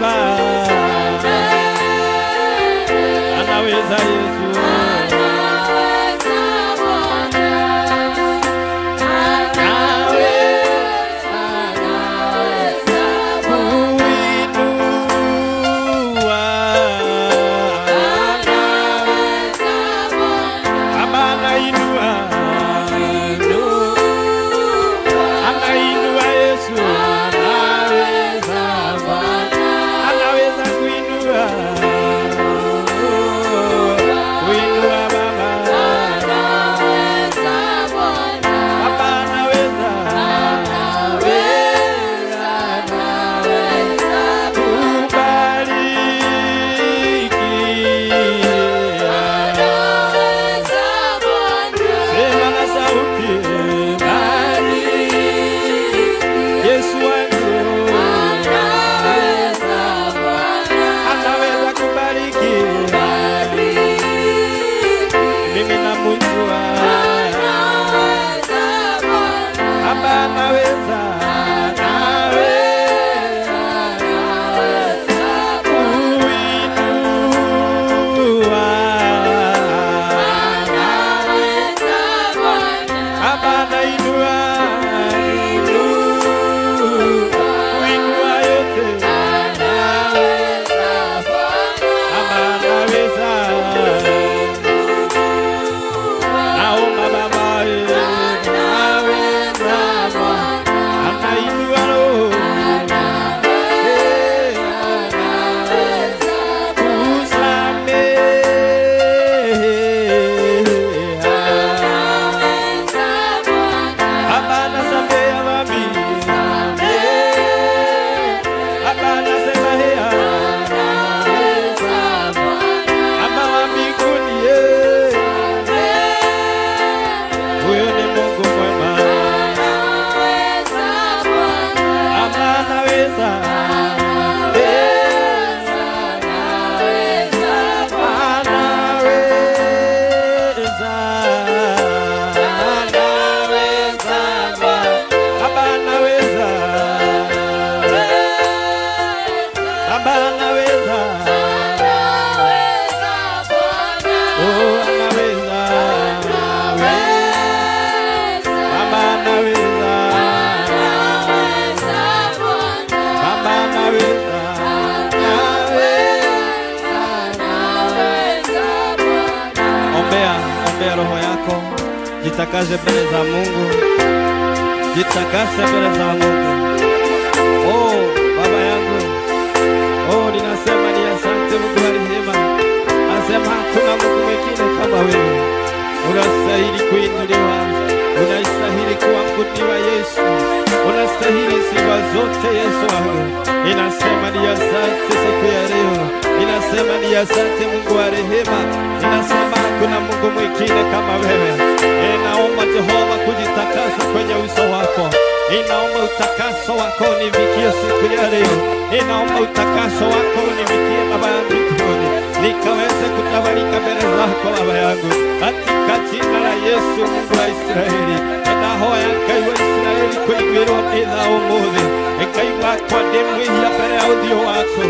Baba, anaweza Yesu. Jitakase mbele za Mungu. Jitakase mbele za Mungu. Oh, Baba yangu. Oh, ninasema ni asante Mungu wa rehema. Nasema hakuna Mungu mwingine kama wewe. Unastahili kuinuliwa. Unastahili kuabudiwa Yesu. Unastahili sifa zote Yesu wangu. Ninasema ni asante siku ya leo. Ninasema ni asante Mungu wa rehema. Ninasema hakuna Mungu mwingine kama wewe. Ninaomba Jehova kujitakasa kwenye uso wako. Ninaomba utakaso wako univikie siku ya leo. Ninaomba utakaso wako univikie Baba yangu mbinguni. Nikaweze kutabarika mbele zako Baba yangu. Katika jina la Yesu Mungu wa Israeli. Ninahoya Ngai wa Israeli kuigwirwo nĩ tha ũmũthĩ. Ngai wakwa ndĩmwĩhia mbere ya ũthiũ waku.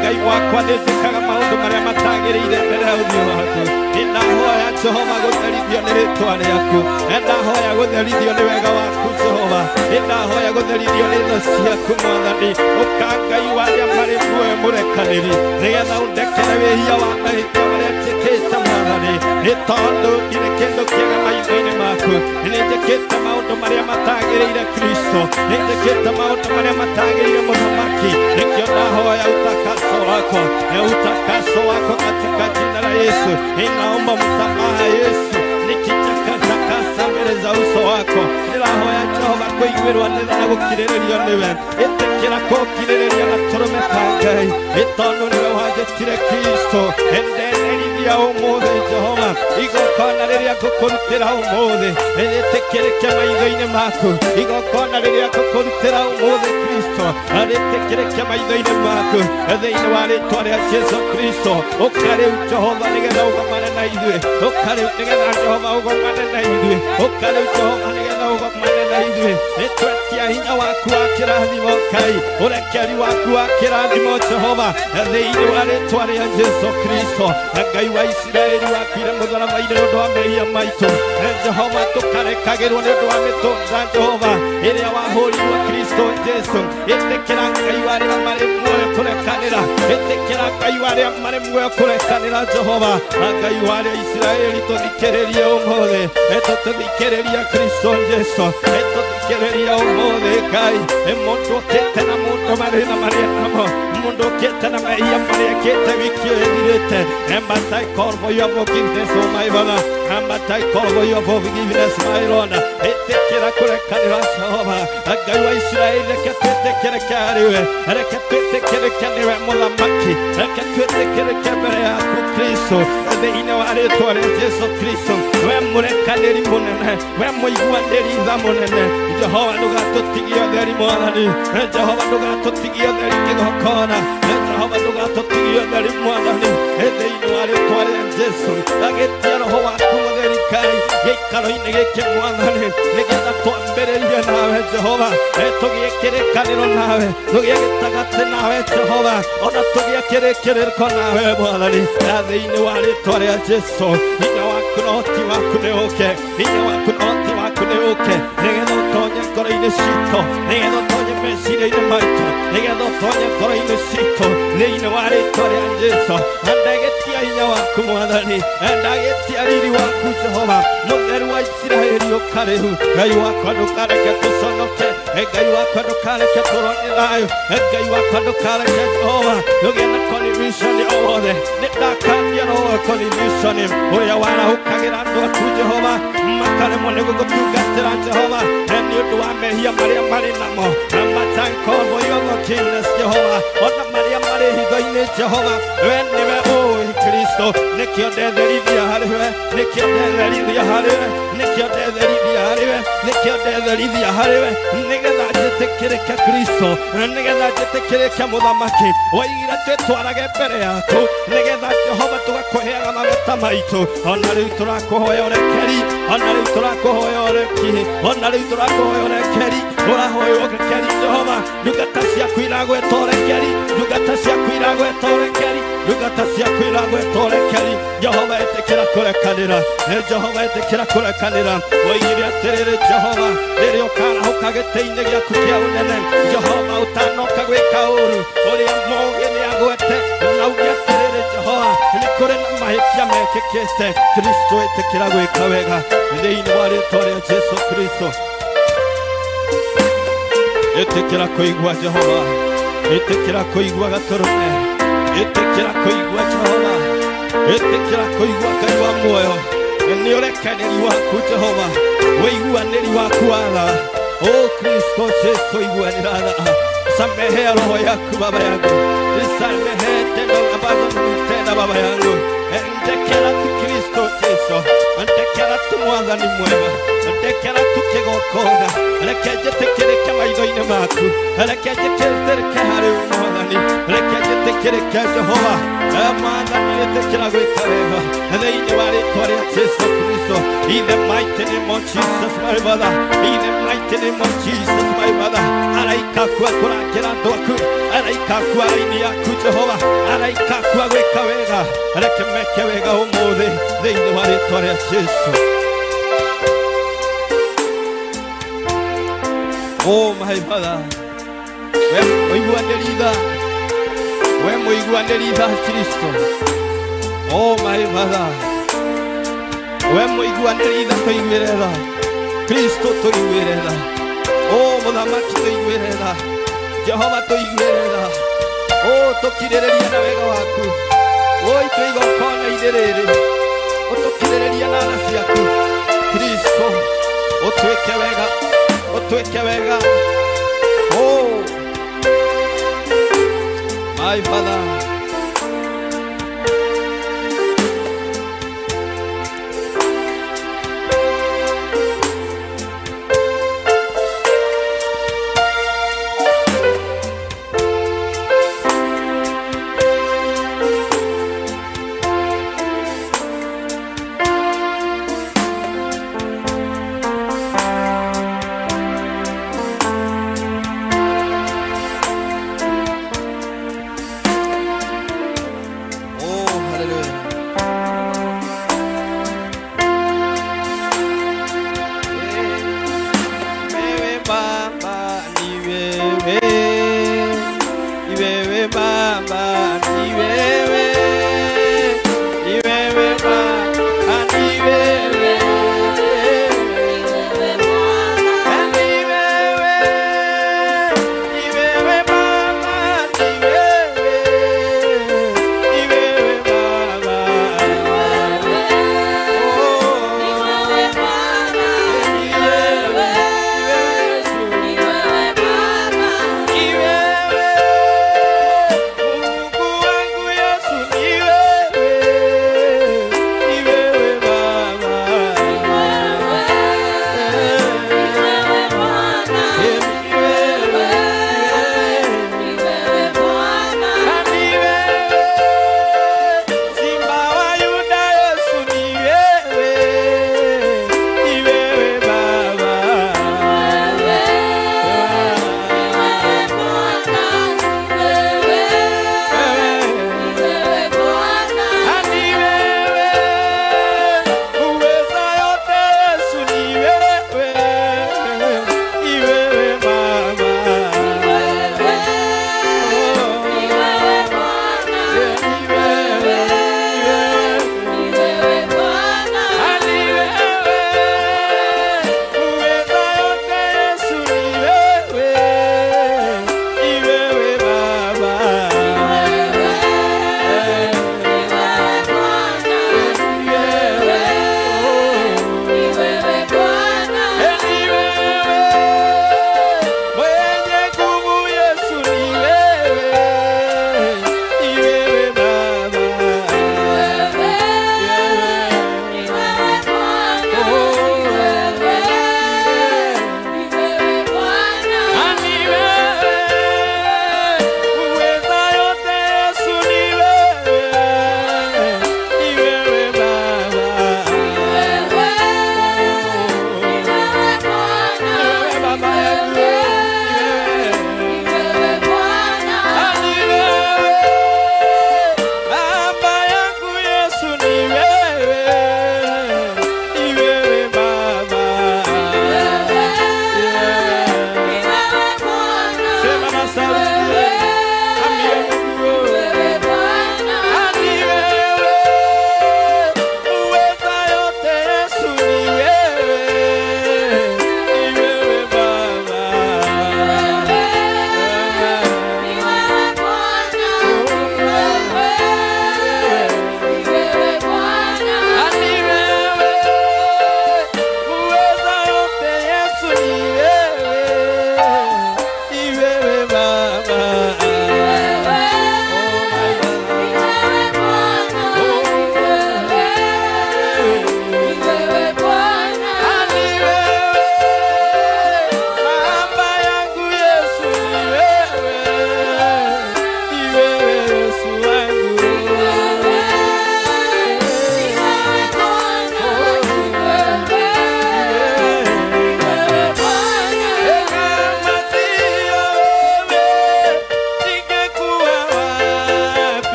Ngai wakwa ndĩtĩkaga maũndũ marĩa matagĩrĩire mbere ya ũthiũ waku. Ninahoya Jehova gũtherithio nĩ rĩĩtwa rĩaku. Ninahoya gũtherithio nĩ wega waku Jehova. Ninahoya gũtherithio nĩ tha ciaku Mwathani. Ũka Ngai wa arĩa marĩ muoyo mũrekanĩri, nĩgetha ũndekere wĩhia wa mahĩtia marĩa njĩkĩte Mwathani. Nĩ tondũ ndirĩ kĩndũ kĩega maitho-inĩ maku. Nĩ njĩkĩte maũndũ marĩa matagĩrĩire Kristo. Nĩ njĩkĩte maũndũ marĩa matagĩrĩire mũthamaki. Nĩkĩo ndahoya utakaso wako. Na utakaso wako katika jina la Yesu. Ninaomba msamaha Yesu. Nikitakasa mbele za uso wako. Ninahoya Jehova kuigwirwo nĩ tha na gũkirĩrĩrio nĩwe. Ĩtĩkĩra kũkirĩrĩria na tũrũmĩka Ngai. Nĩ tondũ nĩwe wanjĩtire Kristo. Enderithia ũmũthĩ Jehova. Igongona rĩrĩa ngũkũrutĩra ũmũthĩ. Rĩtĩkĩrĩke maitho-inĩ maku. Igongona rĩrĩa ngũkũrutĩra ũmũthĩ Kristo. Rĩtĩkĩrĩke maitho-inĩ maku. Thĩinĩ wa rĩĩtwa rĩa Jesũ Kristo. Ũka rĩu Jehova nĩgetha ũgomane na ithuĩ. Ũka rĩu nĩgetha Jehova ũgomane na ithuĩ. Ũka rĩu Jehova nĩgetha ũgomane na kũrũmĩrĩra ithuĩ. Nĩtwetia hinya waku wa kĩrathimo Ngai, ũrekeri waku wa kĩrathimo Jehova, thĩinĩ wa rĩĩtwa rĩa Jesũ Kristo. Ngai wa Isiraeli wakuire mũtharaba-inĩ nĩ ũndũ wa mehia maitũ. Jehova, tũkarekagĩrwo nĩ ũndũ wa mĩtũnda Jehova ĩrĩa wahũrirwo Kristo Jesũ. Ĩtĩkĩra Ngai wa arĩa marĩ muoyo kũrekanĩra, ĩtĩkĩra Ngai wa arĩa marĩ muoyo kũrekanĩra Jehova. Ngai wa arĩa Isiraeli tũthikĩrĩrie ũmũthĩ, tũthikĩrĩria Kristo Jesũ, tũthikĩrĩria ũmũthĩ Ngai. Mũndũ ũkĩte na mũndũ mathĩna marĩa namo, mũndũ ũkĩte na mehia marĩa ekĩte wiki ĩyo ĩthirĩte. But I call for your forgiveness, oh my Father. But I call for your forgiveness, my Lord. Ĩtĩkĩra kũrekanĩra Jehova. Ngai wa Isiraeli, reke twĩtĩkĩrĩke harĩwe, reke twĩtĩkĩrĩke nĩwe mũthamaki, reke twĩtĩkĩrĩke mbere yaku Kristo, thĩinĩ wa rĩĩtwa rĩa Jesũ Kristo. We mũrekanĩri mũnene, we mũiguanĩri tha mũnene. Jehova, ndũgatũtigie ũtheri Mwathani, Jehova, ndũgatũtigie ũtheri kĩgongona, Jehova, ndũgatũtigie ũtheri Mwathani, thĩinĩ wa rĩĩtwa rĩa Jesũ. Agĩtia Roho waku mũtheri Ngai gĩikaro-inĩ gĩkĩ Mwathani, nĩgetha twambĩrĩrie nawe Jehova, tũgĩe kĩrĩkanĩro nawe, tũgĩe gĩtagatĩ nawe Jehova, ona tũgĩe kĩrĩkĩrĩko nawe Mwathani, thĩinĩ wa rĩĩtwa rĩa Jesũ. Hinya waku na ũhoti waku nĩ ũke, hinya waku na ũhoti waku nĩ ũke, nĩgetha ũtonye ngoro-inĩ citũ, nĩgetha ũtonye meciria-inĩ maitũ, nĩgetha ũtonye ngoro-inĩ citũ, thĩinĩ wa rĩĩtwa rĩa Jesũ. Ndagĩtia hinya waku Mwathani, ndagĩtia riri waku Jehova, mũtheru wa Isiraeli ũka rĩu. Ngai wakwa ndũkareke tũconoke, Ngai wakwa ndũkareke tũrone thayũ, Ngai wakwa ndũkareke Jehova tũgĩe na confusion o wothe. Nĩndakania roho wa confusion ũrĩa warahũkagĩra andũ aku Jehova, makaremwo nĩ gũgũtungatĩra Jehova nĩ ũndũ wa mehia marĩa marĩ namo. But I call for your forgiveness Jehova, ona marĩa marĩ hitho-inĩ Jehova, we nĩwe ũĩ Kristo, nĩkĩo ndetherithia harĩwe, nĩkĩo ndetherithia harĩwe, nĩkĩo ndetherithia harĩwe, nĩkĩo ndetherithia harĩwe, nĩgetha njĩtĩkĩrĩke Kristo, nĩgetha njĩtĩkĩrĩke mũthamaki. Waigire twĩtwarage mbere yaku, nĩgetha Jehova tũgakũheaga mabata maitũ. Ona rĩu tũrakũhoya ũrekeri, ona rĩu tũrakũhoya ũreki, ona rĩu tũrakũhoya ũrekeri, ũrahoya ũrekeri Jehova. Ndungata ciaku iragweta ũrekeri, ndungata ciaku iragweta ũrekeri, ndungata ciaku iragweta ũrekeri. Jehova, ĩtĩkĩra kũrekanĩra, Jehova, ĩtĩkĩra kũrekanĩra. Waigire atĩrĩrĩ Jehova, rĩrĩa ũkarahũka gĩtĩ-inĩ gĩaku kĩa ũnene Jehova, ũtanoka gwĩka ũũru, ũrĩa mũũgĩ nĩagwete, na uge atĩrĩrĩ Jehova, nĩ kũrĩ na mahĩtia mekĩkĩte. Kristo, ĩtĩkĩra gwĩka wega thĩinĩ wa rĩĩtwa rĩa Jesũ Kristo. Ĩtĩkĩra kũigua Jehova, ĩtĩkĩra kũigua Gatũrũme, ĩtĩkĩra kũigua Jehova, ĩtĩkĩra kũigua Ngai wa muoyo. Nĩ ũrekanĩri waku Jehova, ũiguanĩri waku wa tha. O Kristo Jesũ, iguanĩra tha, samehea roho yaku Baba yangu, nisamehe tendo ambazo nimetenda Baba yangu. Ndekera tu Kristo Jesũ, ndekera tu Mwathani mwema, ndekera tu kĩgongona, reke njĩtĩkĩrĩke maitho-inĩ maku, reke njĩtĩkĩrĩke harĩ Mwathani, reke njĩtĩkĩrĩke Jehova. Mwathani, ĩtĩkĩra gwĩka wega thĩinĩ wa rĩĩtwa rĩa Jesũ Kristo. In the mighty name of Jesus my Father, in the mighty name of Jesus my Father. Araika aku akũrangĩra andũ aku, araika aku araini yaku Jehova, araika aku agwĩka wega, reke meke wega ũmũthĩ thĩinĩ wa rĩĩtwa rĩa Jesũ. Oh my Father, we mũiguanĩri tha, we mũiguanĩri tha Kristo. Oh my Father, we mũiguanĩri tha, tũiguĩre tha Kristo, tũiguĩre tha. Oh mũthamaki, tũiguĩre tha Jehova, tũiguĩre tha. Oh tũkirĩrĩria na wega waku, oh itũĩ igongona-inĩ rĩrĩ, ũtũkirĩrĩria na tha ciaku Kristo, ũtwĩke wega, ũtwĩke wega. Oh my Father, Baba, ni wewe Baba, ni wewe. Yes.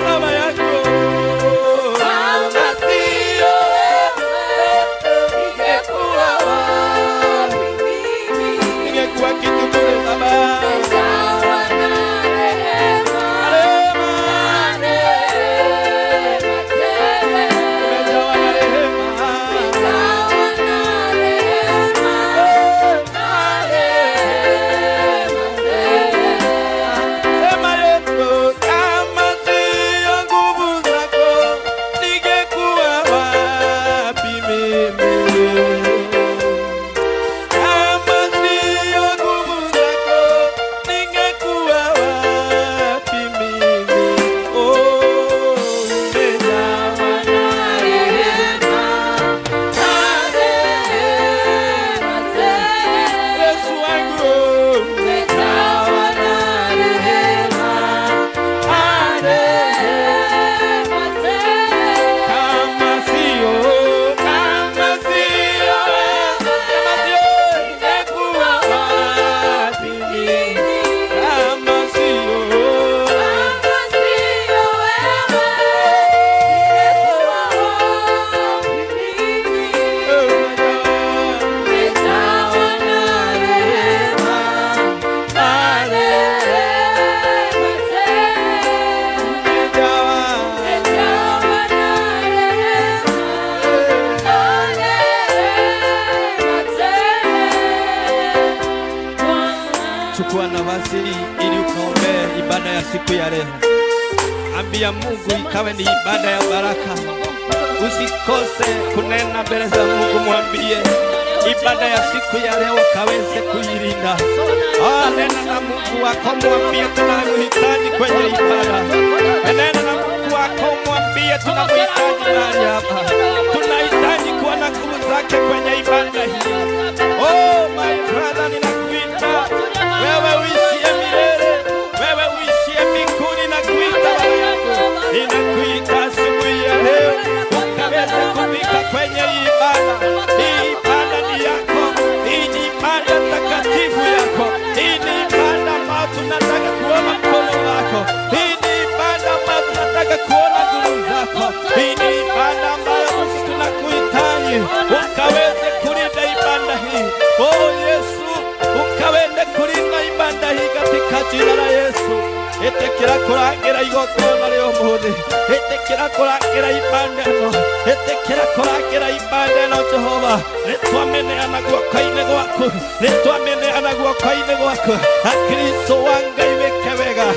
Baba yangu, kama sio wewe, ningekuwa wapi mimi? ningekuwa kitu bure Baba. Umejawa na rehema, Rehema, neema tele. umejawa na rehema. Umejawa na rehema, tele. Sema Yesu, kama sio nguvu zako, ningekuwa wapi mimi? Kama sio nguvu zako, ningekuwa wapi mimi? Oh, umejawa na Rehema, neema tele. Yesu wangu, Umejawa na rehema, neema tele. kama sio ningekuwa wapi mimi? Kama sio Kama sio wewe, ningekuwa wapi mimi? Umejawa na rehema, neema tele. Umejawa na rehema, tele. chukua nafasi ili ukaombee ibada ya siku ya leo. Ambia Mungu ikawe ni ibada ya baraka. Usikose kunena mbele za Mungu, mwambie ibada ya siku ya leo kaweze kuilinda. Nena na Mungu wako, mwambie tunamhitaji kwenye ibada. Nena na Mungu wako, mwambie tunamhitaji mahali hapa. Tunahitaji kuwa na nguvu zake kwenye ibada hii. Oh my brother, ninakuita wewe uishie milele, wewe uishie mbinguni, nakuita Baba yangu, ninakuita asubuhi ya leo ukaweze kufika kwenye hii ibada. Hii ibada ni yako, hii ni ibada takatifu yako, hii ni ibada ambayo tunataka kuona mkono wako, hii ni ibada ambayo tunataka kuona nguvu zako, hii ni ibada ambayo sisi tunakuhitaji ukaweze kulinda ibada hii. Oh Yesu, ukaweze kulinda ibada hii katika jina la Yesu. Etekera kurangira igotona leo muthi, etekera kurangira ibada ino, etekera kurangira ibada ino Jehova. Nitwameneana guoko-inĩ gwaku, nitwameneana guoko-inĩ gwaku. Akristo wa Ngai wĩke wega,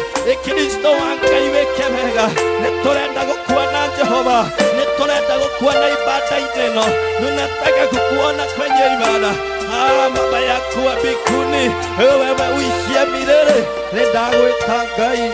Kristo wa Ngai wĩke wega. Nĩtũrenda gũkuona Jehova, nĩtũrenda gũkuona ibada-inĩ ĩno, tunataka kukuona kwenye ibada. Baba yako wa mbinguni, wewe uishie milele, nĩndagwĩta Ngai.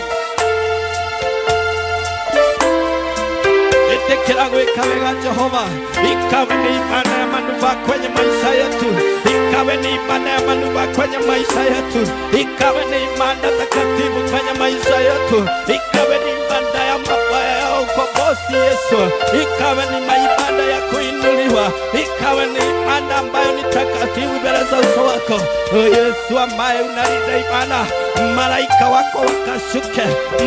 Etekera gwĩka wega Jehova, ikawe ni ibada ya manufaa kwenye maisha yetu, ikawe ni ibada ya manufaa kwenye maisha yetu, ikawe ni ibada takatifu kwenye maisha yetu, ikawe ni ibada ya mabaya ya ukombozi Yesu, ikawe ni ibada ya kuinuliwa, ikawe ni ibada ambayo ni takatifu mbele za uso wako. Yesu ambaye unalinda ibada, malaika wako wakashuke,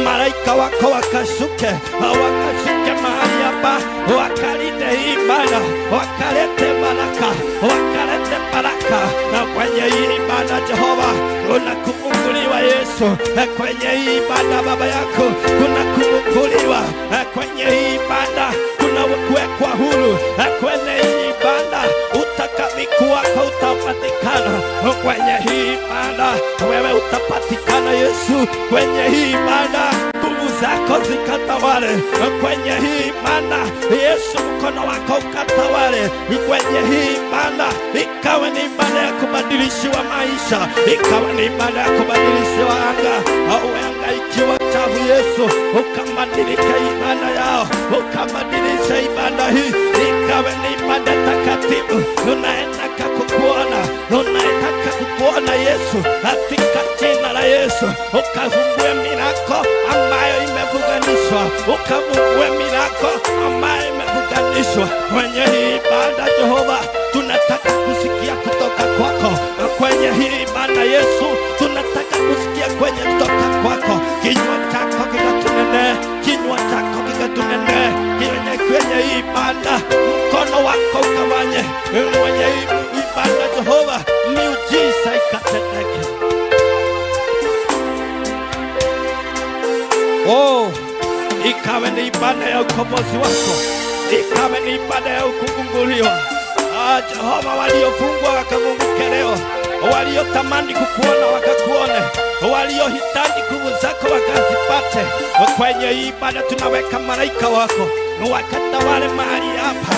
malaika wako wakashuke, wakashuke mahali hapa, wakalinde hii ibada, wakalete baraka, wakalete baraka na kwenye hii ibada. Jehova, kuna kufunguliwa Yesu kwenye hii ibada. Baba yako, kuna kufunguliwa kwenye hii ibada, kuna kuwekwa huru kwenye hii ibada. Utakatifu wako utapatikana kwenye hii ibada, wewe utapatikana Yesu kwenye hii ibada. Nguvu zako zikatawale kwenye hii ibada Yesu, mkono wako ukatawale kwenye hii ibada. Ikawe ni ibada ya kubadilishiwa maisha, ikawe ni ibada ya kubadilishiwa anga, au anga ikiwa chafu Yesu, ukabadilisha ibada yao, ukabadilisha ibada hii ikawe ni ibada takatifu. Tunaenda kukuona, tunaenda kukuona Yesu, katika jina la Yesu. Ukafungue milango ambayo imefunganishwa, ukafungue milango ambayo imefunganishwa kwenye hii ibada. Jehova, tunataka kusikia kutoka kwako kwenye hii ibada Yesu, tunataka kusikia kwenye kutoka kwako. Kinywa chako kinywa chako kikatunenee kwenye hii ibada, mkono wako ukawanye mwenye hii ibada. Jehova, miujiza ikatendeke. Ikawe ni ibada ya ukombozi wako, ikawe ni ibada ya kufunguliwa. Jehova, waliofungwa wakafunguke leo, waliotamani kukuona wakakuone, waliohitaji nguvu zako wakazipate. Kwenye ibada tunaweka malaika wako wakatawale mahali hapa,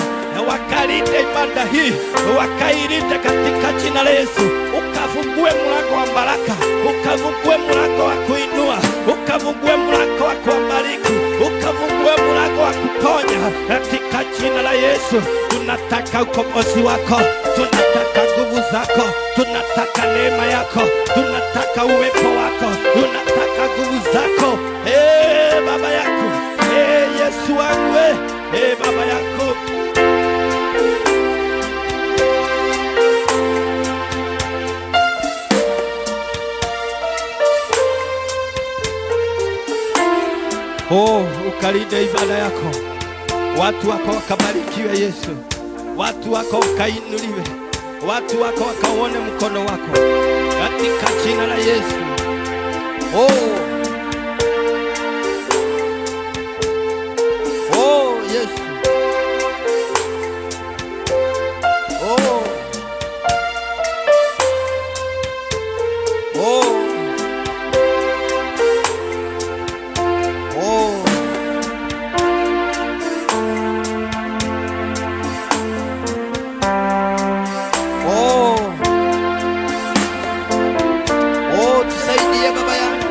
wakalinde ibada hii, wakailinde katika jina la Yesu. Ukafungue mlango wa baraka, ukafungue mlango wa kuinua, ukafungue mlango wa kubariki, ukafungue mlango wa kuponya katika jina la Yesu. Tunataka ukombozi wako, tunataka nguvu zako, tunataka neema yako, tunataka uwepo wako, tunataka nguvu zako. Baba yako, Yesu wangu, Baba yako. Ukalinde ibada yako, watu wako wakabarikiwe Yesu, watu wako wakainuliwe, watu wako wakaone mkono wako katika jina la Yesu. Yesu. Tusaidie Baba yangu.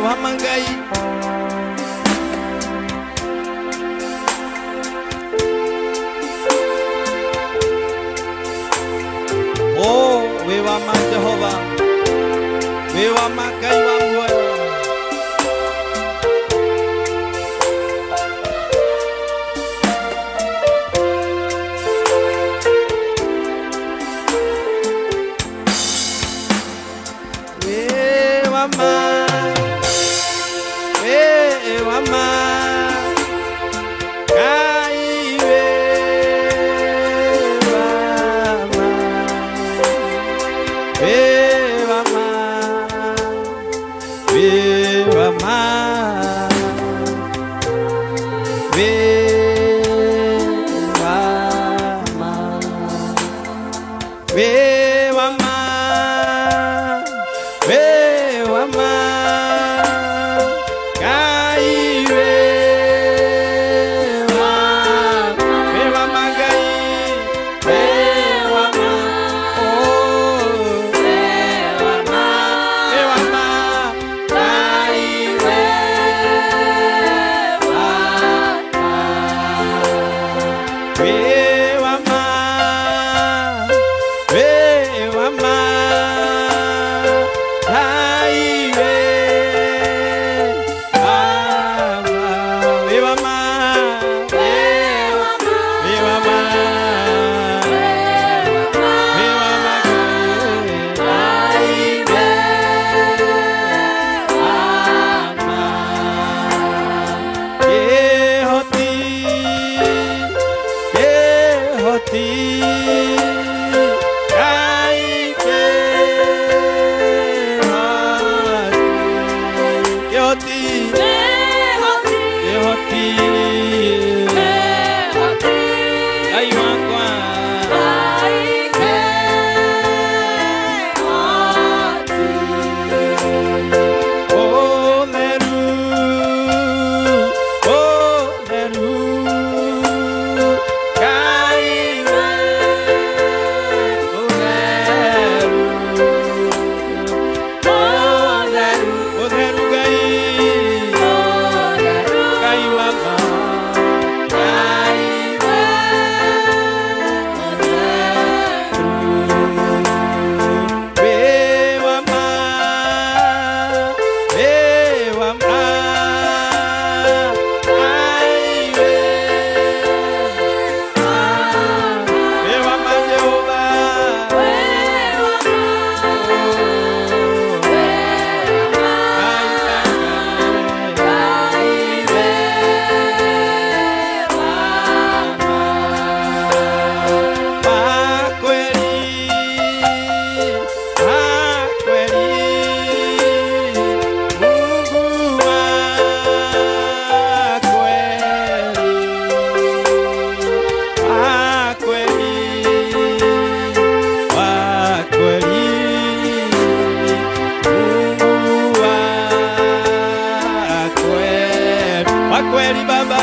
Wamangai wewa ma Jehova, wewa magai wangu wewa ma Kaiwa wa kweli Baba,